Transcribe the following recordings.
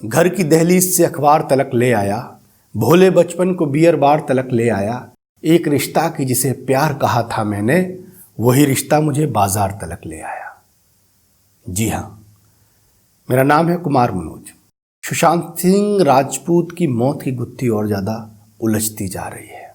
घर की दहलीज से अखबार तलक ले आया, भोले बचपन को बियर बार तलक ले आया। एक रिश्ता की जिसे प्यार कहा था मैंने, वही रिश्ता मुझे बाजार तलक ले आया। जी हाँ, मेरा नाम है कुमार मनोज। सुशांत सिंह राजपूत की मौत की गुत्थी और ज्यादा उलझती जा रही है।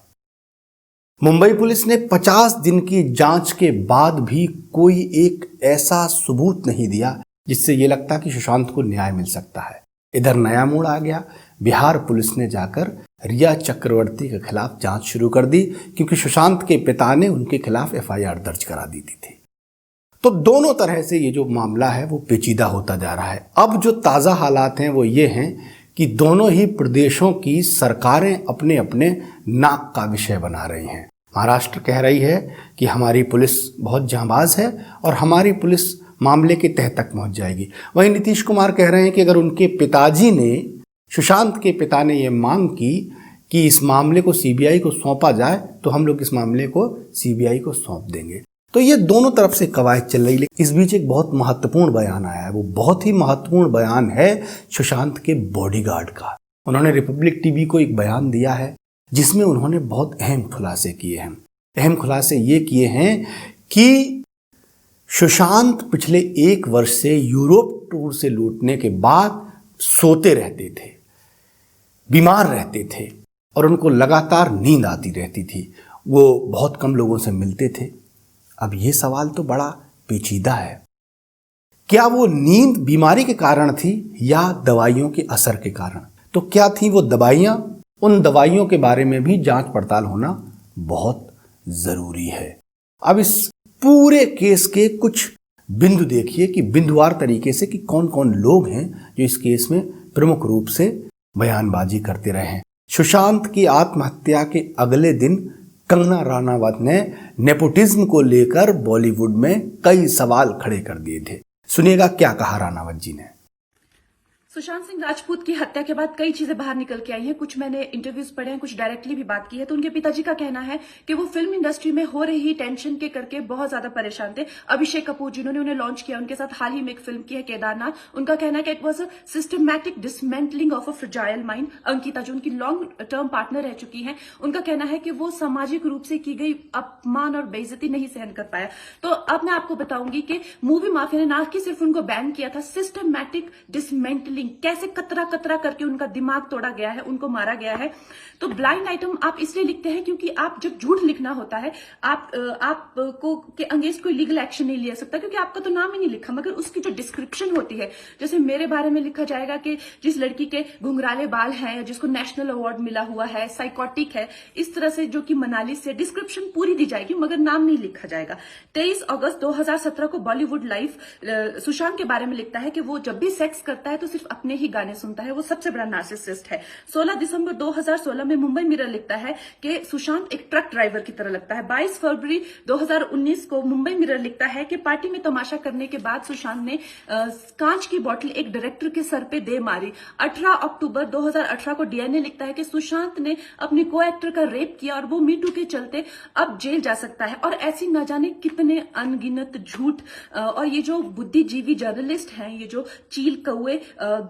मुंबई पुलिस ने 50 दिन की जांच के बाद भी कोई एक ऐसा सबूत नहीं दिया जिससे ये लगता कि सुशांत को न्याय मिल सकता है। इधर नया मोड़ आ गया। बिहार पुलिस ने जाकर रिया चक्रवर्ती के खिलाफ जांच शुरू कर दी क्योंकि सुशांत के पिता ने उनके खिलाफ एफआईआर दर्ज करा दी थी। तो दोनों तरह से ये जो मामला है वो पेचीदा होता जा रहा है। अब जो ताज़ा हालात हैं वो ये हैं कि दोनों ही प्रदेशों की सरकारें अपने अपने नाक का विषय बना रही हैं। महाराष्ट्र कह रही है कि हमारी पुलिस बहुत जांबाज है और हमारी पुलिस मामले के तह तक पहुंच जाएगी। वहीं नीतीश कुमार कह रहे हैं कि अगर उनके पिताजी ने, सुशांत के पिता ने ये मांग की कि इस मामले को सीबीआई को सौंपा जाए तो हम लोग इस मामले को सीबीआई को सौंप देंगे। तो ये दोनों तरफ से कवायद चल रही है। इस बीच एक बहुत महत्वपूर्ण बयान आया है। वो बहुत ही महत्वपूर्ण बयान है सुशांत के बॉडीगार्ड का। उन्होंने रिपब्लिक टीवी को एक बयान दिया है जिसमें उन्होंने बहुत अहम खुलासे किए हैं। अहम खुलासे ये किए हैं कि सुशांत पिछले 1 वर्ष से यूरोप टूर से लौटने के बाद सोते रहते थे, बीमार रहते थे और उनको लगातार नींद आती रहती थी। वो बहुत कम लोगों से मिलते थे। अब ये सवाल तो बड़ा पेचीदा है, क्या वो नींद बीमारी के कारण थी या दवाइयों के असर के कारण? तो क्या थी वो दवाइयां? उन दवाइयों के बारे में भी जांच पड़ताल होना बहुत जरूरी है। अब इस पूरे केस के कुछ बिंदु देखिए कि बिंदुवार तरीके से कि कौन कौन लोग हैं जो इस केस में प्रमुख रूप से बयानबाजी करते रहे हैं। सुशांत की आत्महत्या के अगले दिन कंगना राणावत ने नेपोटिज्म को लेकर बॉलीवुड में कई सवाल खड़े कर दिए थे। सुनिएगा क्या कहा राणावत जी ने। सुशांत सिंह राजपूत की हत्या के बाद कई चीजें बाहर निकल के आई हैं। कुछ मैंने इंटरव्यूज पढ़े हैं, कुछ डायरेक्टली भी बात की है। तो उनके पिताजी का कहना है कि वो फिल्म इंडस्ट्री में हो रही टेंशन के करके बहुत ज्यादा परेशान थे। अभिषेक कपूर जिन्होंने उन्हें लॉन्च किया, उनके साथ हाल ही में एक फिल्म की है केदारनाथ। उनका कहना है कि it was a systematic dismantling of a fragile mind. Ankita जो उनकी लॉन्ग टर्म पार्टनर रह चुकी है, उनका कहना है कि वो सामाजिक रूप से की गई अपमान और बेइज्जती नहीं सहन कर पाया। तो अब मैं आपको बताऊंगी कि मूवी माफिया ने ना कि सिर्फ उनको बैन किया था, सिस्टमैटिक डिसमेंटलिंग, कैसे कतरा कतरा करके उनका दिमाग तोड़ा गया है, उनको मारा गया है। तो ब्लाइंड आइटम आप इसलिए लिखते हैं क्योंकि आप जब झूठ लिखना होता है, आप को के अगेंस्ट कोई लीगल एक्शन नहीं लिया सकता क्योंकि आपका तो नाम ही नहीं लिखा, मगर उसकी जो डिस्क्रिप्शन होती है, जैसे मेरे बारे में लिखा जाएगा कि जिस लड़की के घुंघराले बाल हैं, जिसको नेशनल अवार्ड मिला हुआ है, साइकोटिक है, इस तरह से जो कि मनाली से डिस्क्रिप्शन पूरी दी जाएगी मगर नाम नहीं लिखा जाएगा। 23 अगस्त 2017 को बॉलीवुड लाइव सुशांत के बारे में लिखता है कि वो जब भी सेक्स करता है तो सिर्फ अपने ही गाने सुनता है, वो सबसे बड़ा नार्सिसिस्ट है। 16 दिसंबर 2016 में मुंबई मिरर लिखता है कि सुशांत एक ट्रक ड्राइवर की तरह लगता है। 22 फरवरी 2019 को मुंबई मिरर लिखता है कि पार्टी में तमाशा करने के बाद सुशांत ने कांच की बोतल एक डायरेक्टर के सर पे दे मारी। 18 अक्टूबर 2018 को डीएनए लिखता है कि सुशांत ने अपने को एक्टर का रेप किया और वो मीटू के चलते अब जेल जा सकता है। और ऐसी न जाने कितने अनगिनत झूठ। और ये जो बुद्धिजीवी जर्नलिस्ट हैं, ये जो चील कौए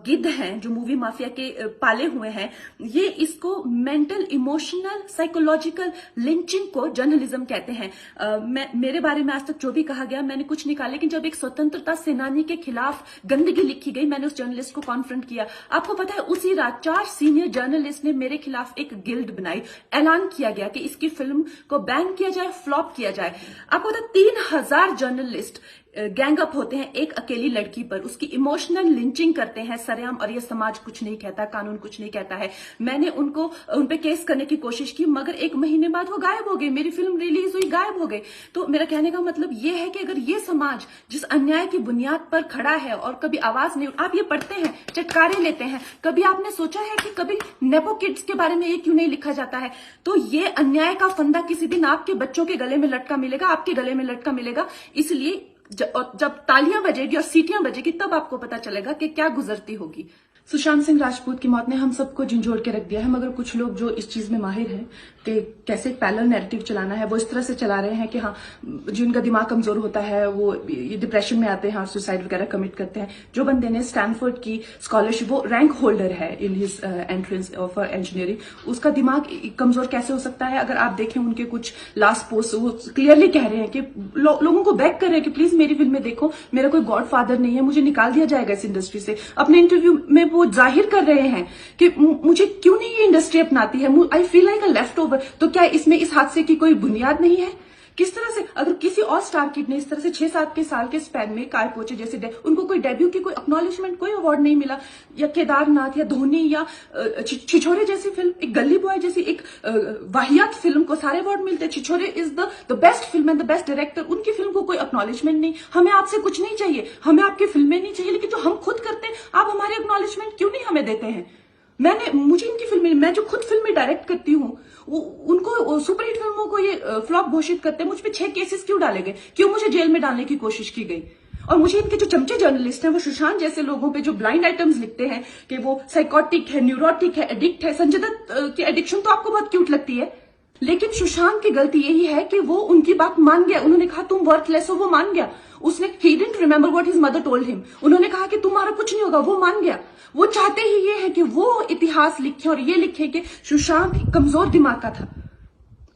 गिद्ध हैं जो मूवी माफिया के पाले हुए हैं, ये इसको मेंटल इमोशनल साइकोलॉजिकल लिंचिंग को जर्नलिज्म कहते हैं। मेरे बारे में आज तक जो भी कहा गया मैंने कुछ नहीं कहा, लेकिन जब एक स्वतंत्रता सेनानी के खिलाफ गंदगी लिखी गई, मैंने उस जर्नलिस्ट को कॉन्फ्रंट किया। आपको पता है उसी रात 4 सीनियर जर्नलिस्ट ने मेरे खिलाफ एक गिल्ड बनाई। ऐलान किया गया कि इसकी फिल्म को बैन किया जाए, फ्लॉप किया जाए। आपको पता है 3000 जर्नलिस्ट गैंग अप होते हैं एक अकेली लड़की पर, उसकी इमोशनल लिंचिंग करते हैं सरेआम, और ये समाज कुछ नहीं कहता, कानून कुछ नहीं कहता है। मैंने उन पे केस करने की कोशिश की मगर 1 महीने बाद वो गायब हो गए। मेरी फिल्म रिलीज हुई, गायब हो गए। तो मेरा कहने का मतलब ये है कि अगर ये समाज जिस अन्याय की बुनियाद पर खड़ा है और कभी आवाज नहीं, आप ये पढ़ते हैं, चटकारे लेते हैं, कभी आपने सोचा है कि कभी नेपो किड्स के बारे में ये क्यों नहीं लिखा जाता है? तो ये अन्याय का फंदा किसी दिन आपके बच्चों के गले में लटका मिलेगा, आपके गले में लटका मिलेगा। इसलिए जब तालियां बजेगी और सीटियां बजेगी तब आपको पता चलेगा कि क्या गुजरती होगी। सुशांत सिंह राजपूत की मौत ने हम सबको झंझोड़ के रख दिया है, मगर कुछ लोग जो इस चीज में माहिर हैं कि कैसे एक पैरेलल नैरेटिव चलाना है, वो इस तरह से चला रहे हैं कि हाँ, जिनका दिमाग कमजोर होता है वो ये डिप्रेशन में आते हैं और सुसाइड वगैरह कमिट करते हैं। जो बंदे ने स्टैनफोर्ड की स्कॉलरशिप, वो रैंक होल्डर है in his entrance for engineering, उसका दिमाग कमजोर कैसे हो सकता है? अगर आप देखें उनके कुछ लास्ट पोस्ट, वो क्लियरली कह रहे हैं कि लोगों को बैक कर रहे हैं कि प्लीज मेरी फिल्में देखो, मेरा कोई गॉड फादर नहीं है, मुझे निकाल दिया जाएगा इस इंडस्ट्री से। अपने इंटरव्यू में वो जाहिर कर रहे हैं कि मुझे क्यों नहीं ये इंडस्ट्री अपनाती है, I feel like a left over. तो क्या इसमें इस हादसे की कोई बुनियाद नहीं है? किस तरह से अगर किसी और स्टार किड ने इस तरह से 6-7 के साल के स्पैन में काय पोचे जैसे उनको कोई डेब्यू की कोई एक्नॉलेजमेंट, कोई अवार्ड नहीं मिला, या केदारनाथ या धोनी या छिछोरे जैसी फिल्म, एक गली बॉय जैसी एक वाहियात फिल्म को सारे अवार्ड मिलते हैं। Chhichhore is the best film and the best director, उनकी फिल्म को कोई एक्नॉलेजमेंट नहीं। हमें आपसे कुछ नहीं चाहिए, हमें आपकी फिल्में नहीं चाहिए, लेकिन जो हम खुद करते हैं आप हमारे एक्नॉलेजमेंट क्यों नहीं हमें देते हैं? मुझे इनकी फिल्में, मैं जो खुद फिल्में डायरेक्ट करती हूँ, उनको सुपरहिट फिल्मों को ये फ्लॉप घोषित करते हैं। मुझ पे 6 केसेस क्यों डाले गए, क्यों मुझे जेल में डालने की कोशिश की गई? और मुझे इनके जो चमचे जर्नलिस्ट हैं, वो सुशांत जैसे लोगों पे जो ब्लाइंड आइटम्स लिखते हैं कि वो साइकोटिक है, न्यूरोटिक है, एडिक्ट है। संजय दत्त की एडिक्शन तो आपको बहुत क्यूट लगती है, लेकिन सुशांत की गलती यही है कि वो उनकी बात मान गया। उन्होंने कहा तुम वर्थलेस हो, वो मान गया। उसने he didn't remember what his mother told him. उन्होंने कहा कि तुम्हारा कुछ नहीं होगा, वो मान गया। वो चाहते ही ये है कि वो इतिहास लिखे और ये लिखे कि सुशांत कमजोर दिमाग का था।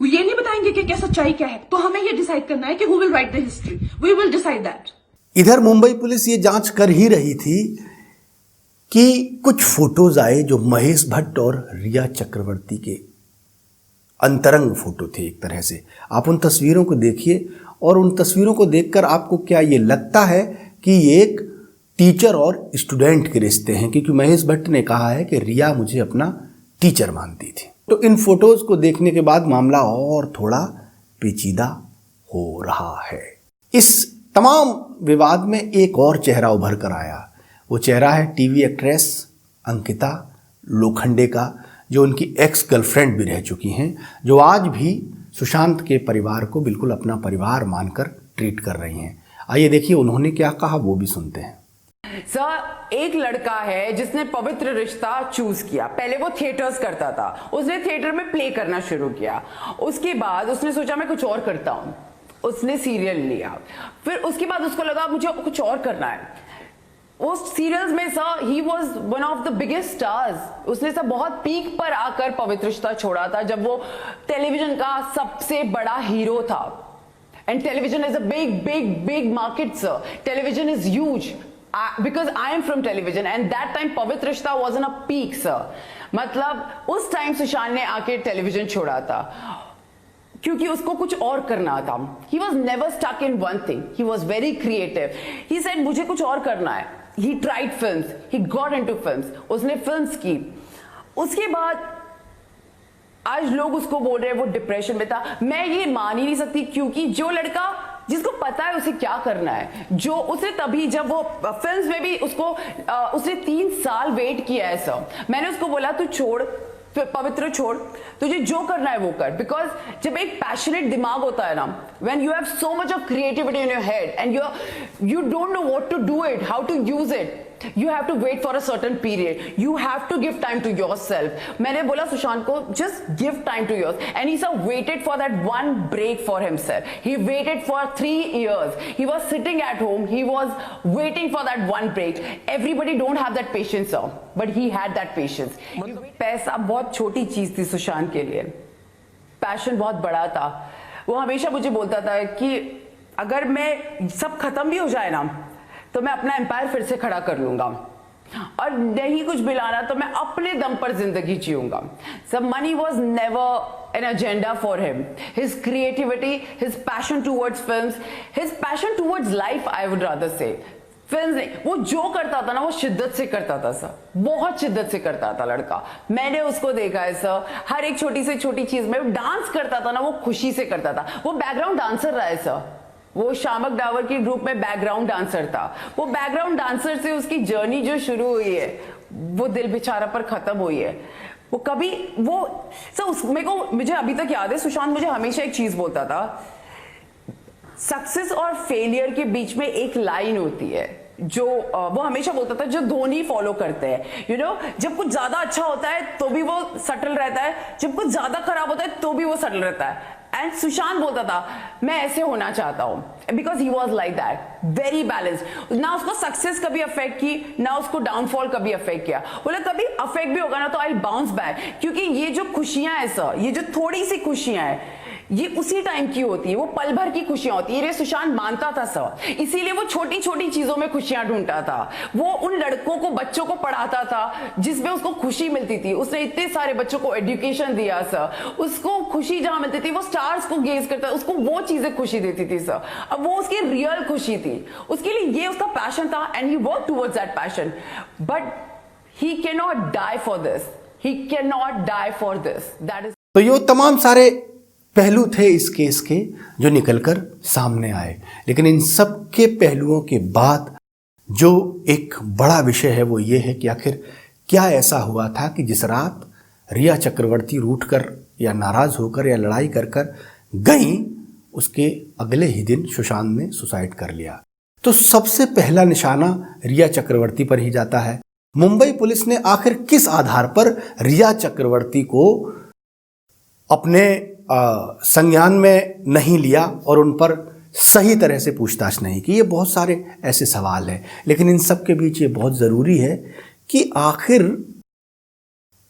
वो ये नहीं बताएंगे कि क्या सच्चाई क्या है। तो हमें ये डिसाइड करना है कि who will write the history, we will decide that. इधर मुंबई पुलिस ये जांच कर ही रही थी कि कुछ फोटोज आए जो महेश भट्ट और रिया चक्रवर्ती के अंतरंग फोटो थे। एक तरह से आप उन तस्वीरों को देखिए और उन तस्वीरों को देखकर आपको क्या ये लगता है कि ये एक टीचर और स्टूडेंट के रिश्ते हैं? क्योंकि महेश भट्ट ने कहा है कि रिया मुझे अपना टीचर मानती थी। तो इन फोटोज को देखने के बाद मामला और थोड़ा पेचीदा हो रहा है। इस तमाम विवाद में एक और चेहरा उभर कर आया। वो चेहरा है टीवी एक्ट्रेस अंकिता लोखंडे का, जो उनकी एक्स गर्लफ्रेंड भी रह चुकी हैं, जो आज भी सुशांत के परिवार को बिल्कुल अपना परिवार मानकर ट्रीट कर रही हैं। आइए देखिए उन्होंने क्या कहा, वो भी सुनते हैं। सर, एक लड़का है जिसने पवित्र रिश्ता चूज किया। पहले वो थिएटर्स करता था, उसने थिएटर में प्ले करना शुरू किया। उसके बाद उसने सोचा मैं कुछ और करता हूं, उसने सीरियल लिया। फिर उसके बाद उसको लगा मुझे कुछ और करना है। उस सीरियल्स में sir he was one of the biggest stars. उसने सब बहुत पीक पर आकर पवित्र रिश्ता छोड़ा था, जब वो टेलीविजन का सबसे बड़ा हीरो था। And television is a big big big market sir, television is huge. Because I am from television and that time पवित्र रिश्ता was in a peak sir। मतलब उस टाइम सुशांत ने आके टेलीविजन छोड़ा था क्योंकि उसको कुछ और करना था। He was never stuck in one thing, he was very creative। He said मुझे कुछ और करना है। He tried films, he got into films, उसने फिल्म्स की। उसके बाद आज लोग उसको बोल रहे हैं वो डिप्रेशन में था। मैं ये मान ही नहीं सकती, क्योंकि जो लड़का जिसको पता है उसे क्या करना है, जो उसे तभी जब वो फिल्म्स में भी उसने 3 साल वेट किया है सर। मैंने उसको बोला तू छोड़, पवित्र छोड़, तुझे जो करना है वो कर। बिकॉज जब एक पैशनेट दिमाग होता है ना, when you have so much of creativity in your head and you don't know what to do it, how to use it, you have to wait for a certain period, you have to give time to yourself। मैंने बोला सुशांत को just give time to yourself, and he sir waited for that one break for himself। He waited for 3 years, he was sitting at home, he was waiting for that one break। Everybody don't have that patience sir, but he had that patience। पैसा बहुत छोटी चीज थी सुशांत के लिए, passion बहुत बड़ा था। वो हमेशा मुझे बोलता था कि अगर मैं सब खत्म भी हो जाए ना तो मैं अपना एम्पायर फिर से खड़ा कर लूंगा, और नहीं कुछ मिलाना तो मैं अपने दम पर जिंदगी जीऊंगा। सब money was never an agenda for him. His creativity, his passion towards films, his passion towards life, I would rather से। फिल्म नहीं, वो जो करता था ना वो शिद्दत से करता था सर, बहुत शिद्दत से करता था लड़का। मैंने उसको देखा है सर, हर एक छोटी से छोटी चीज में डांस करता था ना, वो खुशी से करता था। वो बैकग्राउंड डांसर रहा है सर, वो शामक डावर के ग्रुप में बैकग्राउंड डांसर था। वो बैकग्राउंड डांसर से उसकी जर्नी जो शुरू हुई है वो दिल बेचारा पर खत्म हुई है। वो कभी वो सर मुझे अभी तक याद है, सुशांत मुझे हमेशा एक चीज बोलता था, सक्सेस और फेलियर के बीच में एक लाइन होती है, जो वो हमेशा बोलता था जो धोनी फॉलो करते हैं, यू नो, जब कुछ ज्यादा अच्छा होता है तो भी वो सटल रहता है, जब कुछ ज्यादा खराब होता है तो भी वो सटल रहता है। एंड सुशांत बोलता था मैं ऐसे होना चाहता हूं, because he was like that, very balanced. ना उसको सक्सेस कभी अफेक्ट की, ना उसको डाउनफॉल कभी अफेक्ट किया। बोला कभी अफेक्ट भी होगा ना तो आई बाउंस बैक, क्योंकि ये जो खुशियां है सर, ये जो थोड़ी सी खुशियां है, ये उसी टाइम की होती है, वो पल भर की खुशियां होती है। ये सुशांत मानता था सर, इसीलिए वो छोटी छोटी चीजों में खुशियां ढूंढता था। वो उन लड़कों को, बच्चों को पढ़ाता था जिसमें उसको खुशी मिलती थी। उसने इतने सारे बच्चों को एजुकेशन दिया सर, उसको खुशी जहां मिलती थी वो स्टार्स को गेज करता, उसको वो चीजें खुशी देती थी सर। अब वो उसकी रियल खुशी थी, उसके लिए ये उसका पैशन था and he work towards that passion. But he can not die for this, he can not die for this, that is. तो ये तमाम सारे पहलू थे इस केस के जो निकलकर सामने आए, लेकिन इन सब के पहलुओं के बाद जो एक बड़ा विषय है वो ये है कि आखिर क्या ऐसा हुआ था कि जिस रात रिया चक्रवर्ती रूठ कर या नाराज होकर या लड़ाई कर कर गई, उसके अगले ही दिन सुशांत ने सुसाइड कर लिया। तो सबसे पहला निशाना रिया चक्रवर्ती पर ही जाता है। मुंबई पुलिस ने आखिर किस आधार पर रिया चक्रवर्ती को अपने संज्ञान में नहीं लिया और उन पर सही तरह से पूछताछ नहीं की? ये बहुत सारे ऐसे सवाल हैं, लेकिन इन सब के बीच ये बहुत ज़रूरी है कि आखिर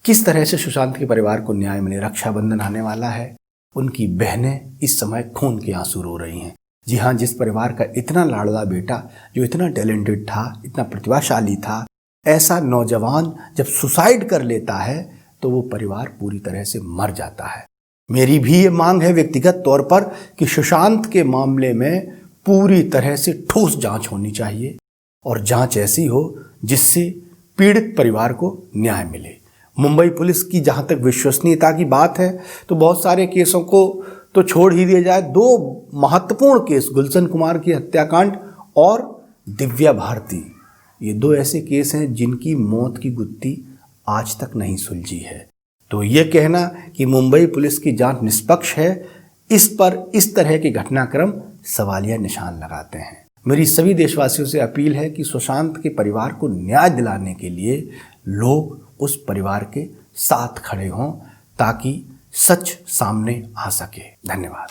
किस तरह से सुशांत के परिवार को न्याय मिले। रक्षाबंधन आने वाला है, उनकी बहनें इस समय खून के आंसू रो रही हैं। जी हाँ, जिस परिवार का इतना लाडला बेटा, जो इतना टैलेंटेड था, इतना प्रतिभाशाली था, ऐसा नौजवान जब सुसाइड कर लेता है तो वो परिवार पूरी तरह से मर जाता है। मेरी भी ये मांग है व्यक्तिगत तौर पर कि सुशांत के मामले में पूरी तरह से ठोस जांच होनी चाहिए और जांच ऐसी हो जिससे पीड़ित परिवार को न्याय मिले। मुंबई पुलिस की जहां तक विश्वसनीयता की बात है तो बहुत सारे केसों को तो छोड़ ही दिया जाए, दो महत्वपूर्ण केस, गुलशन कुमार की हत्याकांड और दिव्या भारती, ये दो ऐसे केस हैं जिनकी मौत की गुत्थी आज तक नहीं सुलझी है। तो ये कहना कि मुंबई पुलिस की जांच निष्पक्ष है, इस पर इस तरह के घटनाक्रम सवालिया निशान लगाते हैं। मेरी सभी देशवासियों से अपील है कि सुशांत के परिवार को न्याय दिलाने के लिए लोग उस परिवार के साथ खड़े हों ताकि सच सामने आ सके। धन्यवाद।